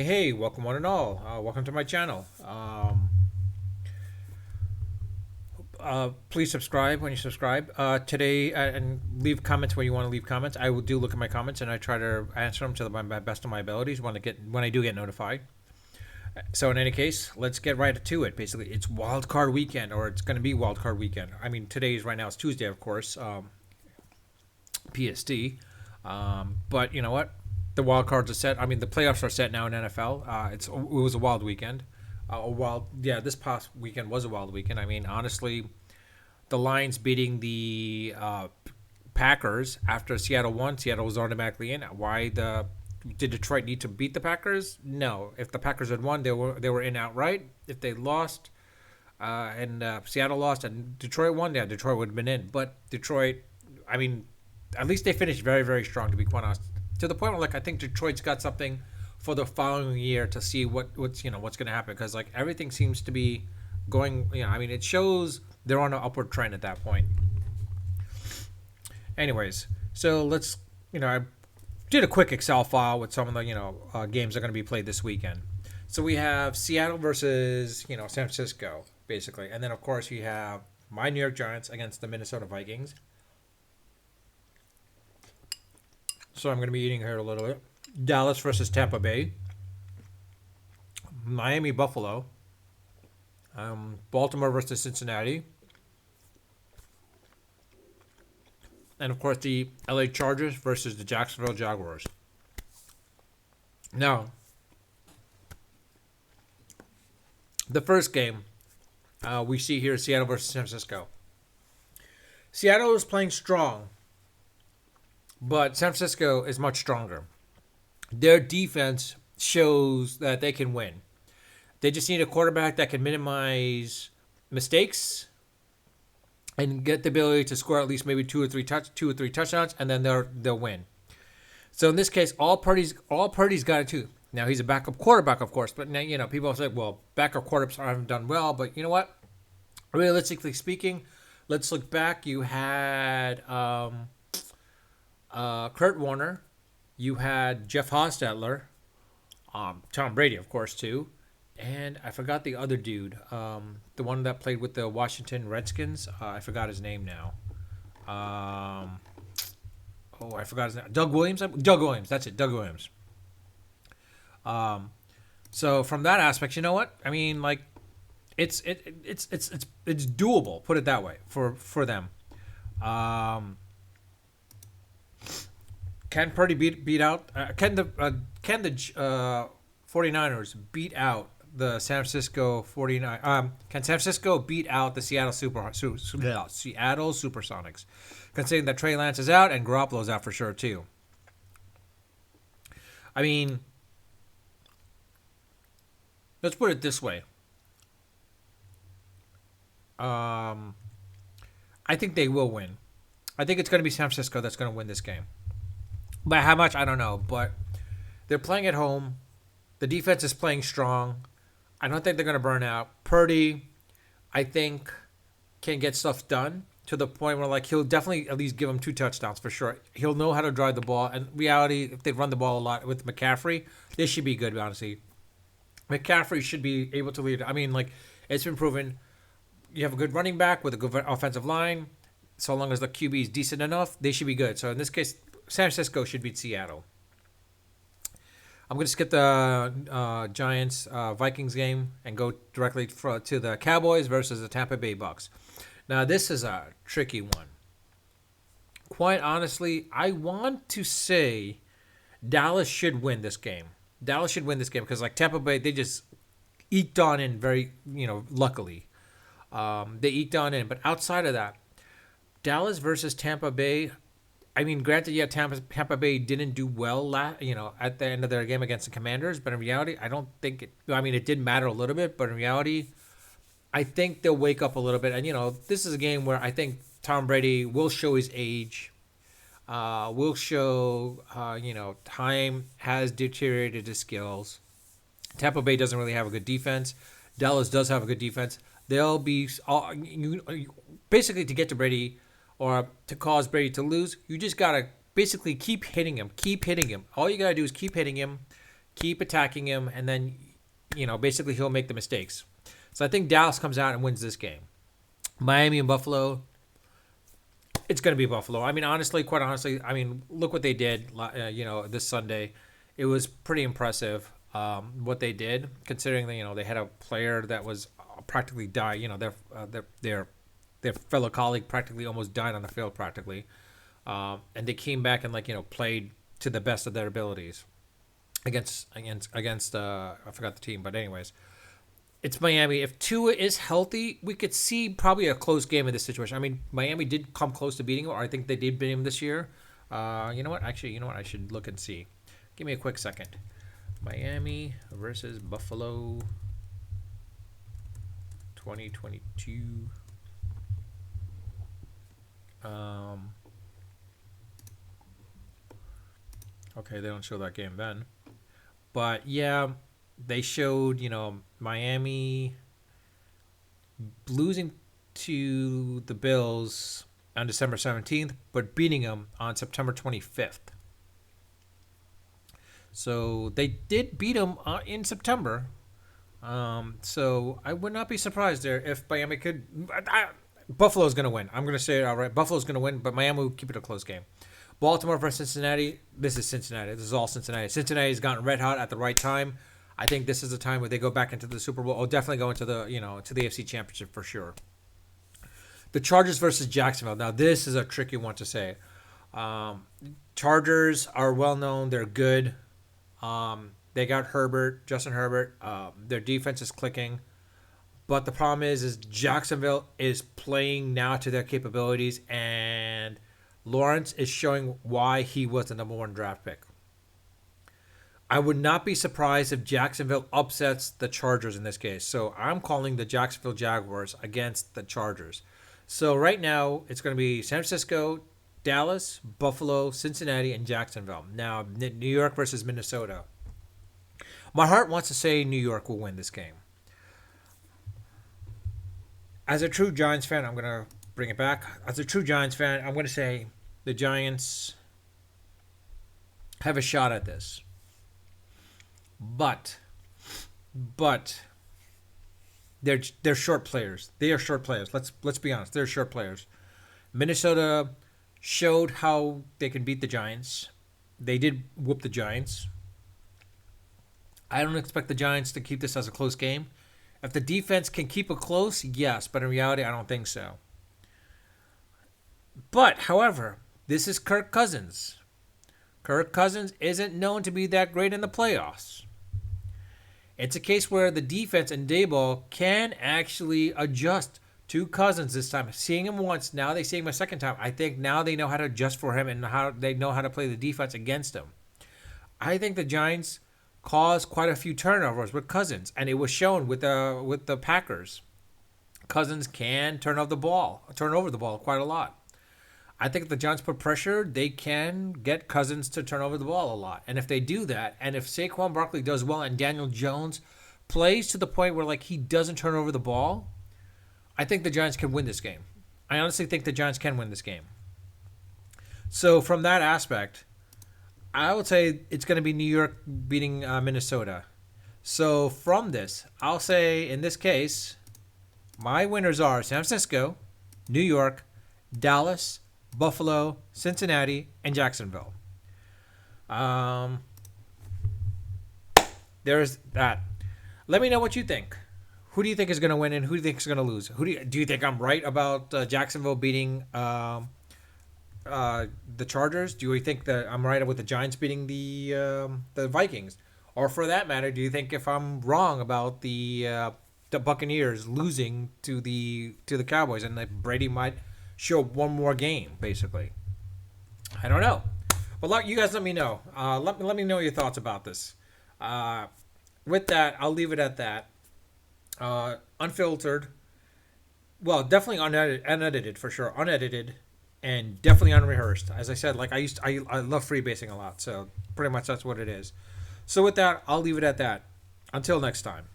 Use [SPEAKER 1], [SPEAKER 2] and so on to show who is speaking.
[SPEAKER 1] Hey, welcome one and all. Welcome to my channel. Please subscribe when you subscribe. Today, and leave comments where you want to leave comments. I will do look at my comments and I try to answer them to my best of my abilities when I do get notified. So in any case, let's get right to it. Basically, it's wild card weekend, or it's going to be wild card weekend. I mean, today's right now it's Tuesday, of course, PST. But you know what? The wild cards are set. I mean, the playoffs are set now in NFL. It was a wild weekend. This past weekend was a wild weekend. I mean, honestly, the Lions beating the Packers after Seattle won. Seattle was automatically in. Why did Detroit need to beat the Packers? No. If the Packers had won, they were in outright. If they lost, and Seattle lost and Detroit won, yeah, Detroit would have been in. But Detroit, I mean, at least they finished very, very strong, to be quite honest. To the point where, like, I think Detroit's got something for the following year to see what's going to happen, because like everything seems to be going. I mean, it shows they're on an upward trend at that point. Anyways, so let's I did a quick Excel file with some of the games that are going to be played this weekend. So we have Seattle versus San Francisco, basically, and then of course you have my New York Giants against the Minnesota Vikings. So I'm going to be eating here a little bit. Dallas versus Tampa Bay. Miami Buffalo. Baltimore versus Cincinnati. And of course the LA Chargers versus the Jacksonville Jaguars. Now, the first game we see here is Seattle versus San Francisco. Seattle is playing strong, but San Francisco is much stronger. Their defense shows that they can win. They just need a quarterback that can minimize mistakes and get the ability to score at least maybe two or three touchdowns, and then they'll win. So in this case, all parties got it too. Now he's a backup quarterback, of course, but now people say, well, backup quarterbacks haven't done well. But you know what? Realistically speaking, let's look back. You had Kurt Warner, you had Jeff Hostetler, Tom Brady, of course, too, and I forgot the other dude, the one that played with the Washington Redskins. I forgot his name now. I forgot his name. Doug Williams. That's it. Doug Williams. So from that aspect, you know what? I mean, like, it's doable. Put it that way for them. Can Purdy beat out? Can the 49ers beat out the San Francisco 49? Can San Francisco beat out the Seattle Supersonics? Considering that Trey Lance is out and Garoppolo's out for sure too. I mean, let's put it this way. I think they will win. I think it's going to be San Francisco that's going to win this game. By how much, I don't know, but they're playing at home. The defense is playing strong. I don't think they're going to burn out. Purdy, I think, can get stuff done to the point where, like, he'll definitely at least give them 2 touchdowns for sure. He'll know how to drive the ball. And in reality, if they run the ball a lot with McCaffrey, this should be good, honestly. McCaffrey should be able to lead. I mean, like, it's been proven. You have a good running back with a good offensive line. So long as the QB is decent enough, they should be good. So in this case, San Francisco should beat Seattle. I'm going to skip the Giants Vikings game and go directly to the Cowboys versus the Tampa Bay Bucks. Now, this is a tricky one. Quite honestly, I want to say Dallas should win this game. Dallas should win this game because, like, Tampa Bay, they just eked on in very, luckily. They eked on in. But outside of that, Dallas versus Tampa Bay, I mean, granted, yeah, Tampa Bay didn't do well, at the end of their game against the Commanders. But in reality, I don't think it. I mean, it did matter a little bit, but in reality, I think they'll wake up a little bit. And this is a game where I think Tom Brady will show his age. Will show, time has deteriorated his skills. Tampa Bay doesn't really have a good defense. Dallas does have a good defense. They'll be basically, to get to Brady, or to cause Brady to lose, you just got to basically keep hitting him. All you got to do is keep hitting him, keep attacking him, and then basically he'll make the mistakes. So I think Dallas comes out and wins this game. Miami and Buffalo, it's going to be Buffalo. I mean, quite honestly, look what they did. This Sunday, it was pretty impressive. What they did, considering that they had a player that was practically died. Their fellow colleague practically almost died on the field practically, and they came back and played to the best of their abilities against I forgot the team, but anyways. It's Miami. If Tua is healthy, we could see probably a close game in this situation. I mean, Miami did come close to beating him, or I think they did beat him this year. You know what? Actually, I should look and see. Give me a quick second. Miami versus Buffalo 2022. Okay, they don't show that game then. But yeah, they showed, Miami losing to the Bills on December 17th, but beating them on September 25th. So they did beat them in September. So I would not be surprised there if Miami could. Buffalo's going to win. I'm going to say it outright. Buffalo's going to win, but Miami will keep it a close game. Baltimore versus Cincinnati. This is Cincinnati. This is all Cincinnati. Cincinnati's gotten red hot at the right time. I think this is the time where they go back into the Super Bowl. Or definitely go into the to the AFC Championship for sure. The Chargers versus Jacksonville. Now this is a tricky one to say. Chargers are well known. They're good. They got Justin Herbert. Their defense is clicking. But the problem is Jacksonville is playing now to their capabilities, and Lawrence is showing why he was the number one draft pick. I would not be surprised if Jacksonville upsets the Chargers in this case. So I'm calling the Jacksonville Jaguars against the Chargers. So right now it's going to be San Francisco, Dallas, Buffalo, Cincinnati, and Jacksonville. Now, New York versus Minnesota. My heart wants to say New York will win this game. As a true Giants fan, I'm going to bring it back. As a true Giants fan, I'm going to say the Giants have a shot at this. But they're short players. They are short players. Let's be honest. They're short players. Minnesota showed how they can beat the Giants. They did whoop the Giants. I don't expect the Giants to keep this as a close game. If the defense can keep it close, yes, but in reality, I don't think so. But, however, this is Kirk Cousins. Kirk Cousins isn't known to be that great in the playoffs. It's a case where the defense and Daboll can actually adjust to Cousins this time. Seeing him once, now they see him a second time. I think now they know how to adjust for him and how they know how to play the defense against him. I think the Giants caused quite a few turnovers with Cousins, and it was shown with the Packers. Cousins can turn over the ball quite a lot. I think if the Giants put pressure, they can get Cousins to turn over the ball a lot. And if they do that, and if Saquon Barkley does well and Daniel Jones plays to the point where he doesn't turn over the ball, I think the Giants can win this game. I honestly think the Giants can win this game. So from that aspect, I would say it's going to be New York beating Minnesota. So from this, I'll say in this case, my winners are San Francisco, New York, Dallas, Buffalo, Cincinnati, and Jacksonville. There's that. Let me know what you think. Who do you think is going to win and who do you think is going to lose? Do you think I'm right about Jacksonville beating the Chargers? Do you think that I'm right with the Giants beating the Vikings? Or for that matter, do you think if I'm wrong about the Buccaneers losing to the Cowboys and that Brady might show one more game, basically? I don't know. But you guys let me know. Let me know your thoughts about this. With that, I'll leave it at that. Unfiltered. Well, definitely unedited for sure. Unedited. And definitely unrehearsed. As I said, I love freebasing a lot, so pretty much that's what it is. So with that, I'll leave it at that. Until next time.